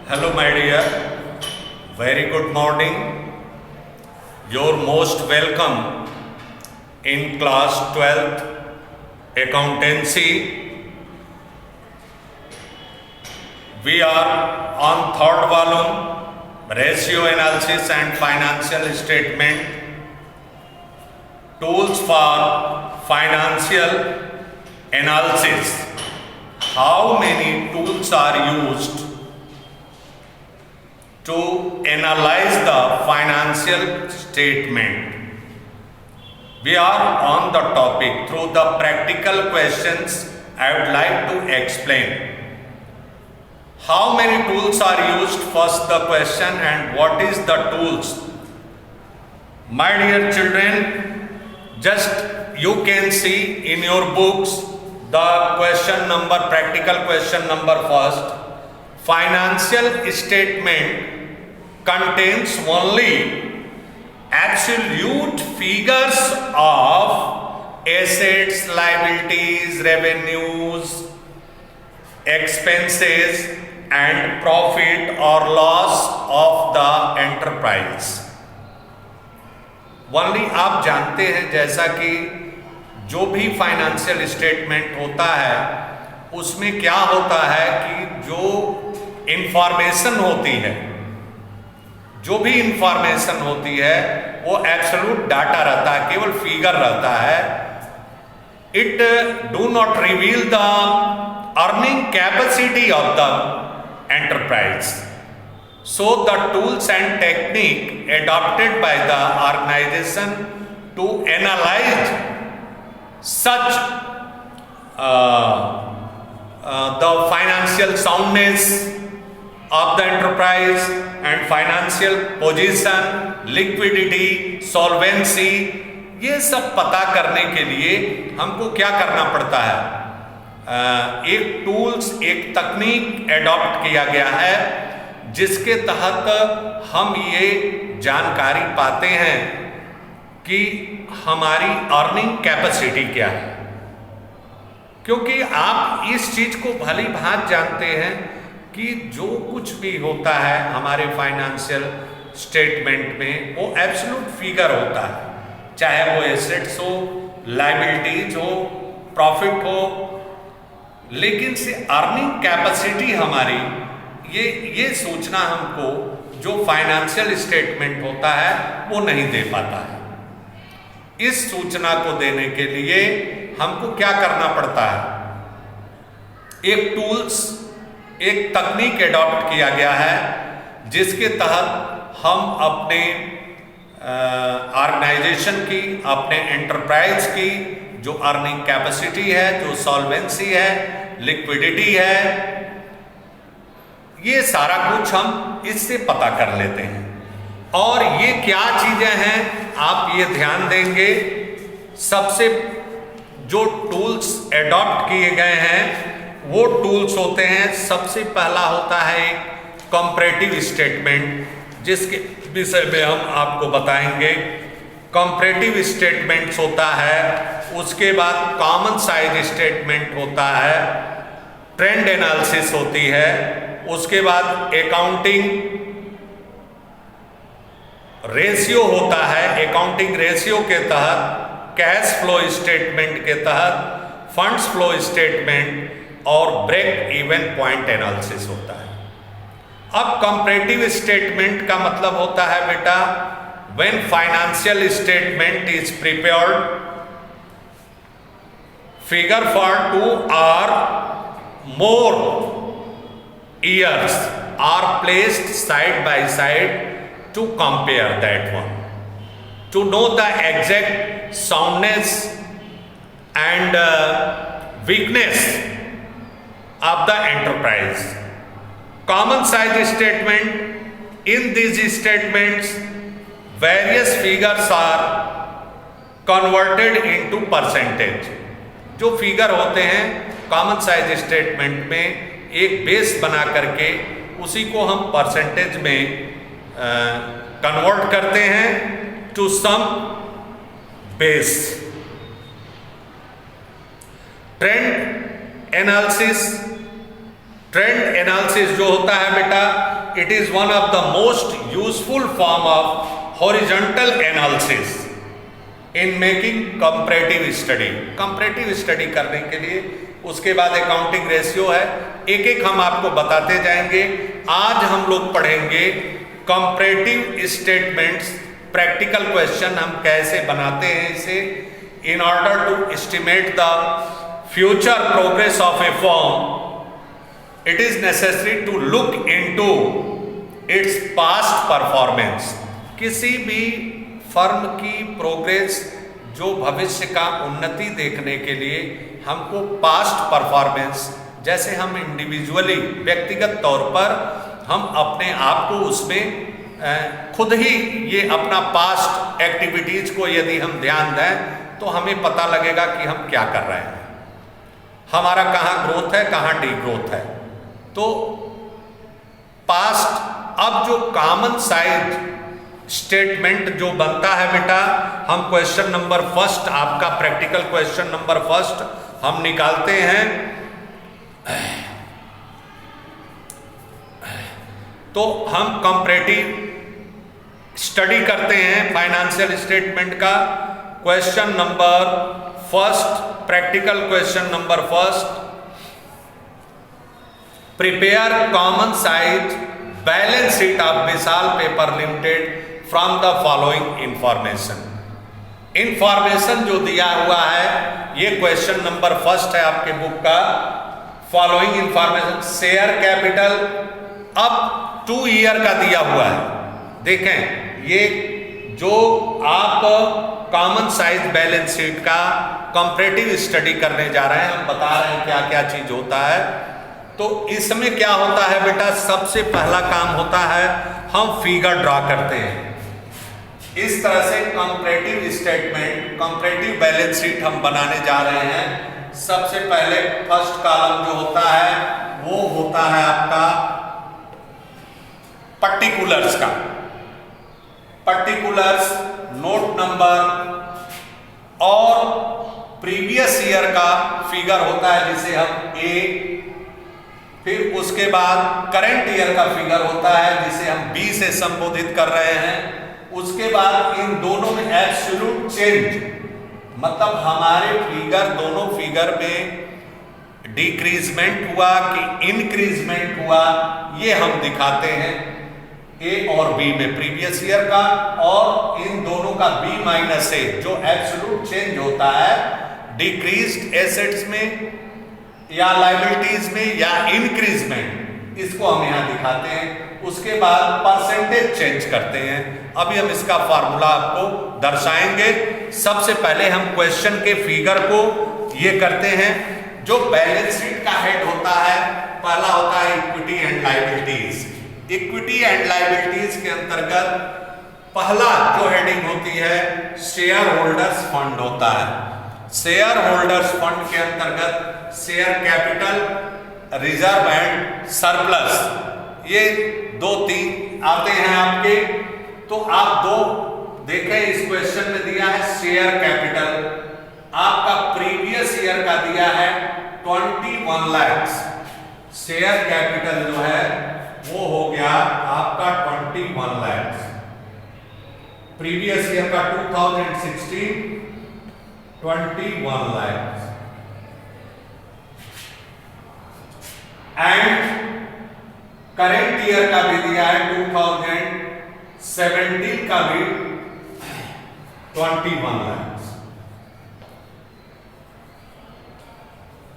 Hello, my dear. Very good morning. You're most welcome in class 12th accountancy. We are on third volume, ratio analysis and financial statement, tools for financial analysis. How many tools are used to analyze the financial statement? We are on the topic. Through the practical questions, I would like to explain. How many tools are used? First the question, and what is the tools? My dear children, just you can see in your books the question number, practical question number first. Financial statement contains only absolute figures of assets, liabilities, revenues, expenses and profit or loss of the enterprise. Only आप जानते हैं जैसा कि जो भी financial statement होता है उसमें क्या होता है कि जो इंफॉर्मेशन होती है, जो भी इंफॉर्मेशन होती है वो एब्सोल्यूट डाटा रहता है, केवल फिगर रहता है. It do not reveal the earning capacity of the enterprise. So the tools and technique adopted by the organization to analyze such the financial soundness of the enterprise and financial position, liquidity, solvency, ये सब पता करने के लिए हमको क्या करना पड़ता है? एक टूल्स, एक तकनीक एडॉप्ट किया गया है जिसके तहत हम ये जानकारी पाते हैं कि हमारी अर्निंग कैपेसिटी क्या है. क्योंकि आप इस चीज को भली भांति जानते हैं कि जो कुछ भी होता है हमारे फाइनेंशियल स्टेटमेंट में वो एब्सोल्यूट फिगर होता है, चाहे वो एसेट्स हो, लायबिलिटीज हो, प्रॉफिट हो, लेकिन से अर्निंग कैपेसिटी हमारी ये सोचना हमको जो फाइनेंशियल स्टेटमेंट होता है वो नहीं दे पाता है. इस सूचना को देने के लिए हमको क्या करना पड़ता है? एक टूल्स, एक तकनीक एडॉप्ट किया गया है जिसके तहत हम अपने ऑर्गेनाइजेशन की, अपने एंटरप्राइज की जो अर्निंग कैपेसिटी है, जो सॉल्वेंसी है, लिक्विडिटी है, ये सारा कुछ हम इससे पता कर लेते हैं. और ये क्या चीजें हैं आप ये ध्यान देंगे. सबसे जो टूल्स एडॉप्ट किए गए हैं वो टूल्स होते हैं, सबसे पहला होता है एक कंपैरेटिव स्टेटमेंट, जिसके विषय में हम आपको बताएंगे. कंपैरेटिव स्टेटमेंट्स होता है, उसके बाद कॉमन साइज स्टेटमेंट होता है, ट्रेंड एनालिसिस होती है, उसके बाद अकाउंटिंग रेशियो होता है. अकाउंटिंग रेशियो के तहत कैश फ्लो स्टेटमेंट के तहत फंड्स फ्लो स्टेटमेंट और ब्रेक इवन पॉइंट एनालिसिस होता है. अब कंपैरेटिव स्टेटमेंट का मतलब होता है बेटा, when financial statement is prepared, figure for 2 or more years are placed side by side to compare that one, to know the exact soundness and weakness of the enterprise. Common size statement, in these statements various figures are converted into percentage. जो figure होते हैं common size statement में एक base बना करके उसी को हम परसेंटेज में कन्वर्ट करते हैं to some base. Trend analysis, trend analysis जो होता है बेटा, it is one of the most useful form of horizontal analysis in making comparative study. Comparative study करने के लिए उसके बाद अकाउंटिंग रेशियो है, एक एक हम आपको बताते जाएंगे। आज हम लोग पढ़ेंगे कंपैरेटिव स्टेटमेंट्स, प्रैक्टिकल क्वेश्चन हम कैसे बनाते हैं इसे, in order to estimate the future progress of a firm it is necessary to look into its past performance. किसी भी फर्म की प्रोग्रेस, जो भविष्य का उन्नति देखने के लिए हमको पास्ट परफॉर्मेंस, जैसे हम इंडिविजुअली व्यक्तिगत तौर पर हम अपने आप को उसमें खुद ही ये अपना पास्ट एक्टिविटीज को यदि हम ध्यान दें तो हमें पता लगेगा कि हम क्या कर रहे हैं, हमारा कहाँ ग्रोथ है, कहाँ डी ग्रोथ है। तो पास्ट, अब जो कॉमन साइज स्टेटमेंट जो बनता है बेटा, हम क्वेश्चन नंबर फर्स्ट, आपका प्रैक्टिकल क्वेश्चन नंबर फर्स्ट हम निकालते हैं। तो हम कंपैरेटिव स्टडी करते हैं फाइनेंशियल स्टेटमेंट का। Question number first, practical question number first, prepare common size balance sheet of Vishal paper limited from the following information. Information जो दिया हुआ है, ये क्वेश्चन नंबर फर्स्ट है आपके बुक का। फॉलोइंग इंफॉर्मेशन, शेयर कैपिटल अब 2 ईयर का दिया हुआ है। देखें, ये जो आप कॉमन साइज बैलेंस शीट का कंपैरेटिव स्टडी करने जा रहे हैं, हम बता रहे हैं क्या क्या चीज होता है। तो इसमें क्या होता है बेटा, सबसे पहला काम होता है हम फिगर ड्रॉ करते हैं। इस तरह से comparative statement, comparative balance sheet हम बनाने जा रहे हैं। सबसे पहले फर्स्ट कॉलम जो होता है वो होता है आपका पर्टिकुलर्स का। पर्टिकुलर्स, नोट नंबर और प्रीवियस ईयर का फिगर होता है जिसे हम ए, फिर उसके बाद करंट ईयर का फिगर होता है जिसे हम बी से संबोधित कर रहे हैं। उसके बाद इन दोनों में एब्सोल्यूट चेंज, मतलब हमारे फिगर, दोनों फिगर में डिक्रीजमेंट हुआ कि इंक्रीजमेंट हुआ, ये हम दिखाते हैं ए और बी में प्रीवियस ईयर का, और इन दोनों का बी माइनस ए जो एब्सोल्यूट चेंज होता है डिक्रीज्ड एसेट्स में या लायबिलिटीज में या इंक्रीजमेंट, इसको हम यहां दिखाते हैं। उसके बाद परसेंटेज चेंज करते हैं। अभी हम इसका फार्मूला आपको दर्शाएंगे। सबसे पहले हम क्वेश्चन के फिगर को ये करते हैं। जो बैलेंस शीट का हेड होता है, पहला होता है equity and liabilities. Equity and liabilities के अंतर्गत पहला जो हेडिंग होती है शेयर होल्डर्स फंड होता है। शेयर होल्डर्स फंड के अंतर्गत share capital, reserve and surplus, ये 2-3 आते हैं आपके। तो आप दो देखें, इस क्वेश्चन में दिया है शेयर कैपिटल, आपका प्रीवियस ईयर का दिया है 21 लाख। शेयर कैपिटल जो है वो हो गया आपका 21 लाख। प्रीवियस ईयर का 2016 21 लाख। एंड करेंट ईयर का भी दिया है 2017 का भी 21 लाख।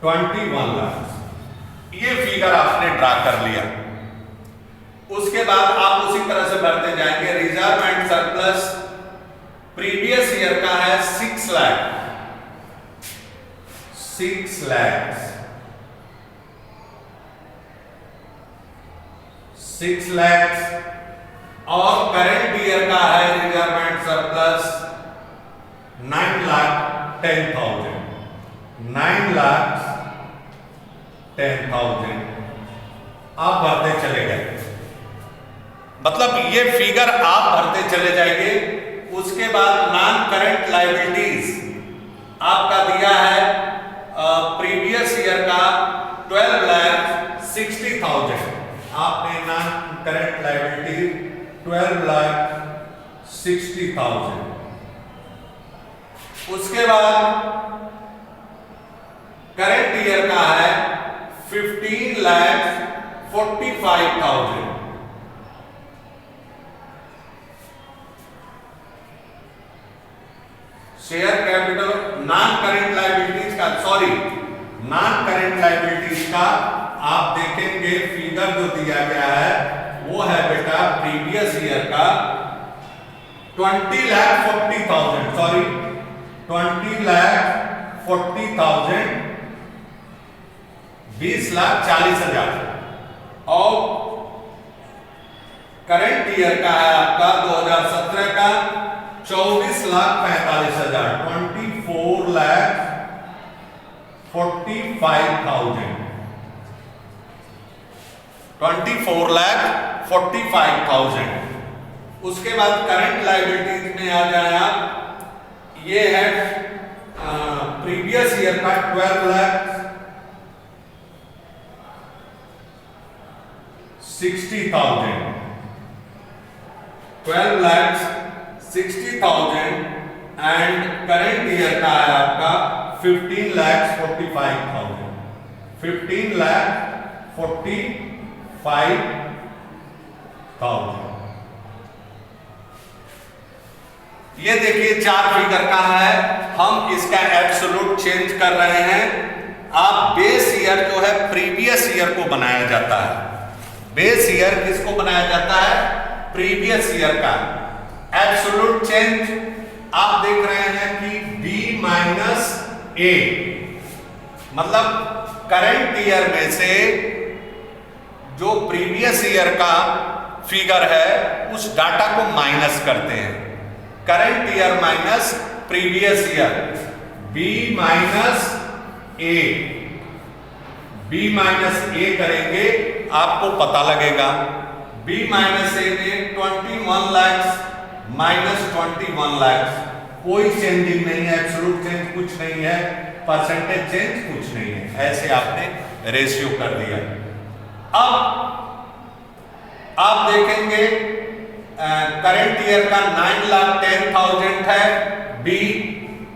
21 लाख ये फिगर आपने ड्रा कर लिया। उसके बाद आप उसी तरह से बढ़ते जाएंगे। Reserve and surplus previous year का है 6 लाख। 6 लाख 6 लाख और करंट ईयर का है रिजर्व एंड सरप्लस 9,10,000। 9,10,000 आप भरते चले गए, मतलब ये फिगर आप भरते चले जाएंगे। उसके बाद नॉन करंट लायबिलिटीज आपका दिया है प्रीवियस ईयर का 60,000, आपने नॉन करंट लायबिलिटी 12,60,000। उसके बाद करंट ईयर का है 15,45,000। Share capital non current liabilities का, सॉरी नॉन करंट लायबिलिटीज का आप देखेंगे फिगर जो दिया गया है वो है बेटा प्रीवियस ईयर का 20,40,000, सॉरी 20,40,000, 20,40,000। और करंट ईयर का है आपका 2017 का 24,45,000, 24,45,000, 24,45,000। उसके बाद करंट लायबिलिटीज में आ जाए आप, ये है प्रीवियस ईयर का 12,60,000, 12,60,000 एंड करंट ईयर का है आपका 15,45,000, 15,45,000। ये देखिए चार फिगर का है, हम इसका एब्सोल्यूट चेंज कर रहे हैं। आप बेस ईयर जो है प्रीवियस ईयर को बनाया जाता है। बेस ईयर किसको बनाया जाता है? प्रीवियस ईयर का। एब्सोल्यूट चेंज आप देख रहे हैं कि B माइनस A, मतलब करंट ईयर में से जो प्रीवियस ईयर का फिगर है उस डाटा को माइनस करते हैं। Current year minus previous year, B minus A, B minus A करेंगे आपको पता लगेगा। B माइनस A में 21 लाख माइनस 21 लाख, कोई चेंजिंग नहीं है, एब्सोल्यूट चेंज कुछ नहीं है, परसेंटेज चेंज कुछ नहीं है, ऐसे आपने रेशियो कर दिया। अब आप देखेंगे करंट ईयर का 9,10,000 है। बी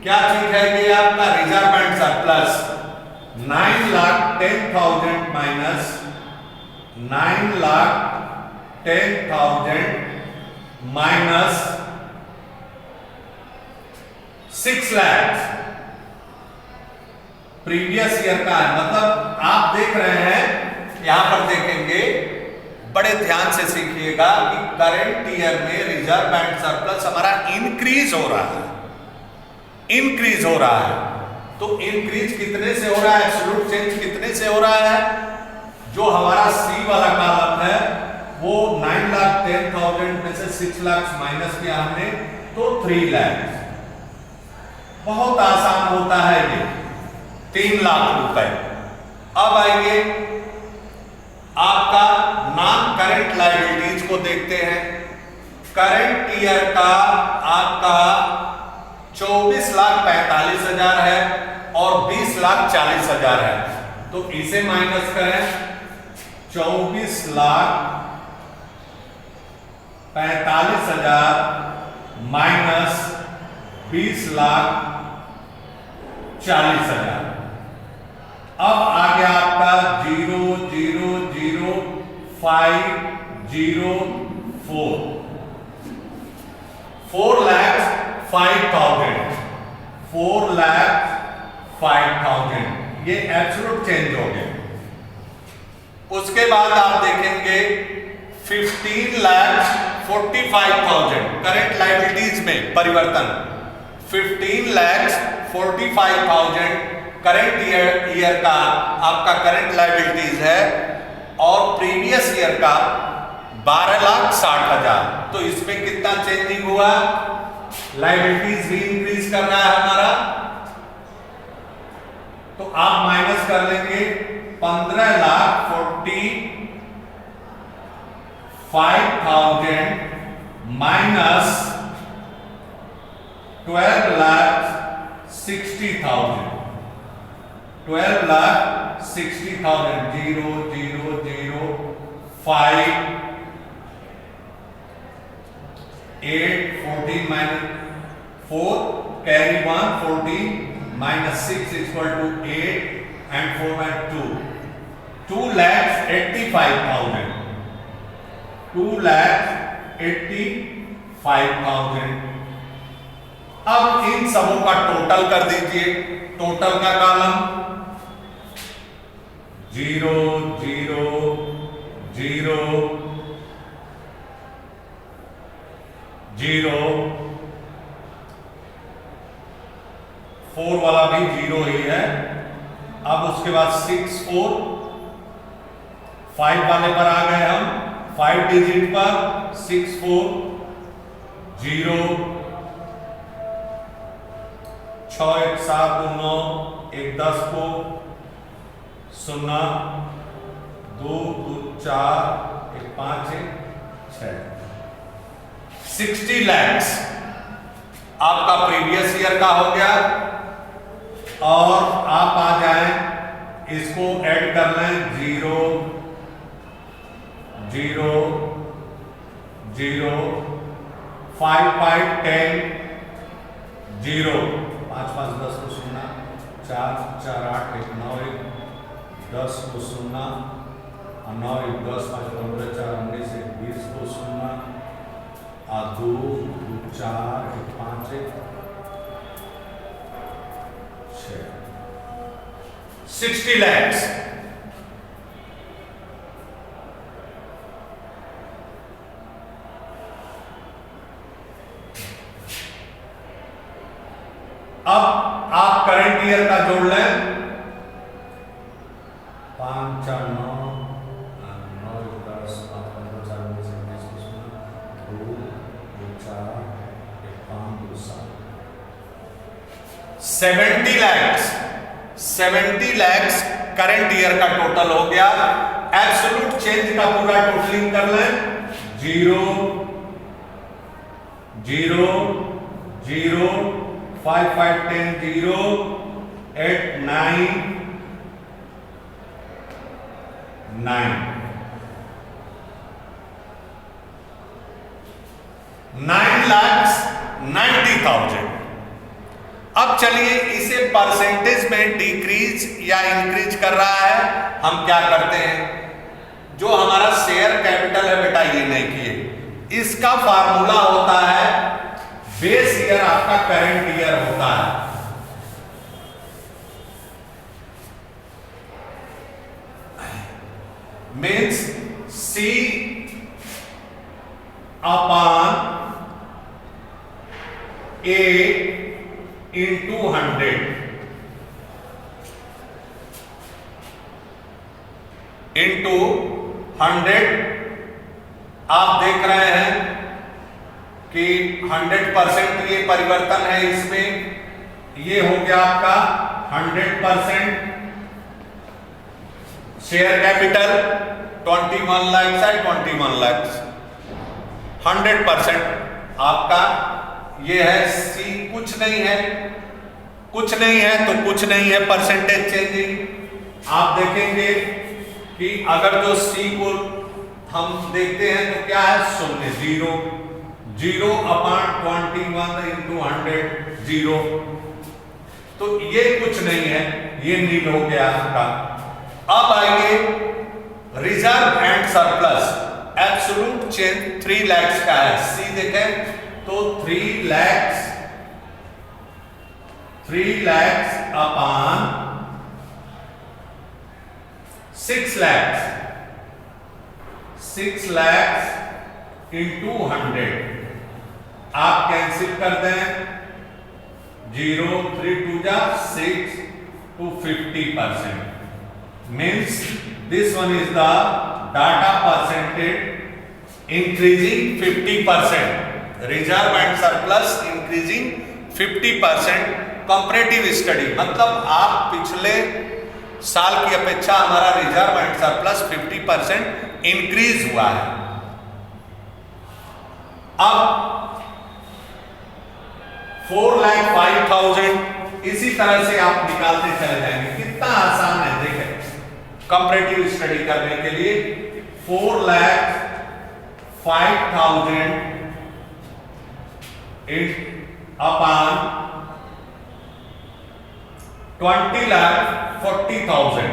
क्या चीज है ये आपका? Reserve and surplus. 9,10,000 minus 9,10,000 minus 6 lakh previous year का है। मतलब आप देख रहे हैं, यहां पर देखेंगे, बड़े ध्यान से सीखिएगा कि करंट ईयर में रिजर्व एंड सरप्लस हमारा इंक्रीज हो रहा है, इंक्रीज हो रहा है। तो इंक्रीज कितने से हो रहा है? एब्सोल्यूट चेंज कितने से हो रहा है? जो हमारा सी वाला कॉलम है वो 9,10,000 में से 6 लाख माइनस किया हमने तो 3 लाख। बहुत आसान होता है ये, 3 लाख रुपए। अब आइए आपका नॉन करंट लायबिलिटीज को देखते हैं। करंट ईयर का आपका 24,45,000 है और 20,40,000 है, तो इसे माइनस करें। 24,45,000 माइनस 20,40,000। अब आ गया आपका 0,0,0,5,0,4, 4,05,000, 4,05,000। ये एब्सोल्यूट चेंज हो गया। उसके बाद आप देखेंगे 15,45,000 करंट लायबिलिटीज में परिवर्तन। 15,45,000 करंट ईयर का आपका करंट लायबिलिटीज है और प्रीवियस ईयर का 12,60,000। तो इसमें कितना चेंजिंग हुआ? लायबिलिटीज भी इंक्रीज कर रहा है हमारा, तो आप माइनस कर लेंगे 15,45,000 minus 12,60,000, 12,60,000। 60,000 0 0 0 5 8 14 minus 4 carry 1 14 minus 6 is equal to 8 and 4 minus 2 2,85,000 2,85,000। अब इन सबों का टोटल कर दीजिए। टोटल का कॉलम 0 0 0 0 4 वाला भी 0 ही है। अब उसके बाद 6 4 5 वाले पर आ गए हम 5 डिजिट पर 6 4 0 6 1 7 2 9 1 10 को 0 2 2 4 1 5 1 6 60 lakhs आपका प्रीवियस ईयर का हो गया। और आप आ जाएं इसको ऐड कर लें 0 0 0 5 5 10 0 5 5 10 को 0 4 4 8 1 9 1 10 को 0 9 1 10 5 15 4 19 1 20 को 0 2 4 1 5 1 60 lakhs। अब आप करंट ईयर का जोड़ लें 5 4 9 9 10 5 15 4 19 2 4 5 2 7 70 lakhs। 70 lakhs करंट ईयर का टोटल हो गया। एब्सोल्यूट चेंज का पूरा टोटलिंग कर लें 0 0 0 5 5 10 0 8 9 9 9,90,000। अब चलिए इसे परसेंटेज में डिक्रीज या इंक्रीज कर रहा है। हम क्या करते हैं, जो हमारा शेयर कैपिटल है बेटा ये नहीं किए, इसका फार्मूला होता है बेस ईयर आपका करंट ईयर होता है। मीन्स सी अपॉन ए इंटू 100 इंटू 100। आप देख रहे हैं कि 100% ये परिवर्तन है इसमें। ये हो गया आपका 100% शेयर कैपिटल 21 लाख है 21 लाख 100% आपका ये है। सी कुछ नहीं है तो कुछ नहीं है परसेंटेज चेंजिंग। आप देखेंगे कि अगर जो सी को हम देखते हैं तो क्या है 0 0 0 अपॉन 21 इंटू 100 0। तो ये कुछ नहीं है, ये नील हो गया आपका। अब आइए reserve and surplus. Absolute change 3 lakh का है। सी देखें तो 3 लाख अपॉन 6 लाख इंटू 100। आप कैंसिल कर दें 0 3 2 6 to 50%. Means this one is the data percentage increasing 50%. Reserve and surplus increasing 50%. Comparative study मतलब आप पिछले साल की अपेक्षा हमारा रिजर्व एंड सरप्लस 50% इंक्रीज हुआ है। अब 4,05,000 इसी तरह से आप निकालते चले जाएंगे। कितना आसान है देखें। कंपैरेटिव स्टडी करने के लिए 4,05,000 अपॉन 20,40,000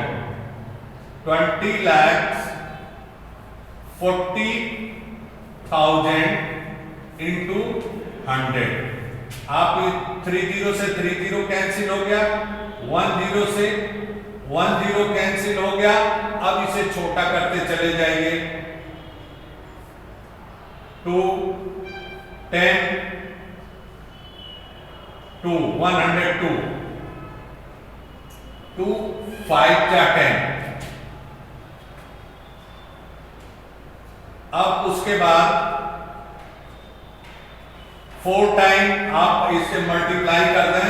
20,40,000 इंटू 100। आप 30 से 30 कैंसिल हो गया, 10 से 10 कैंसिल हो गया। अब इसे छोटा करते चले जाइए, 2 10 2 102 2 5 जा 10। अब उसके बाद 4 टाइम आप इससे मल्टीप्लाई कर दें,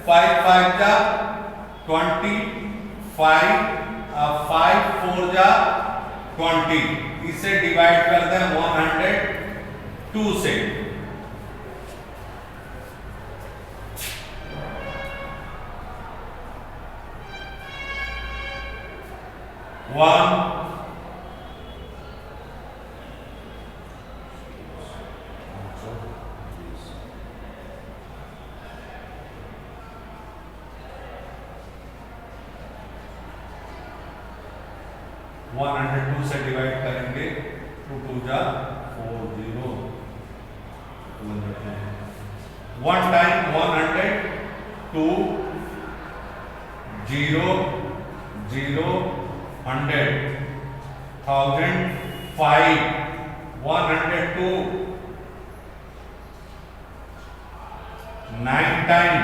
5 5 जा 25, 5 4 जा 20, इसे डिवाइड कर दें 102 से। 102 से डिवाइड करेंगे, 2 2 जा 4 0 1 टाइम 102 0 0 100 1000 5 102 9 टाइम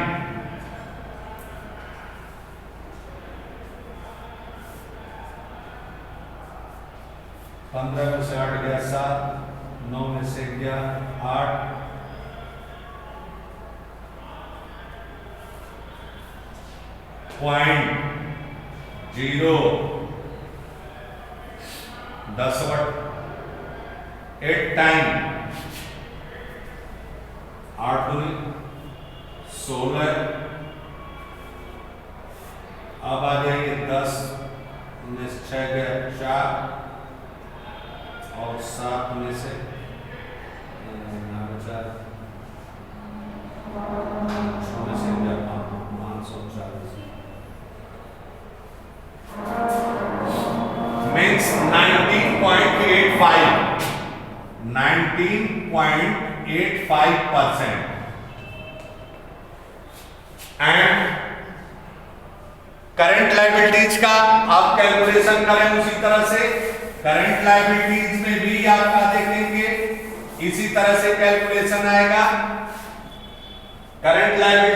15 में से 8 गया 7, 9 में से गया 8, 0 10 8 टाइम 8 दूनी 16। अब आ जाएंगे 10 में से 6 गया 4 और 7 में से 540 मीन्स 19.85% एंड करंट लायबिलिटीज का आप कैलकुलेशन करें उसी तरह से। करंट लायबिलिटीज में भी आपका देखेंगे इसी तरह से कैलकुलेशन आएगा। Current liability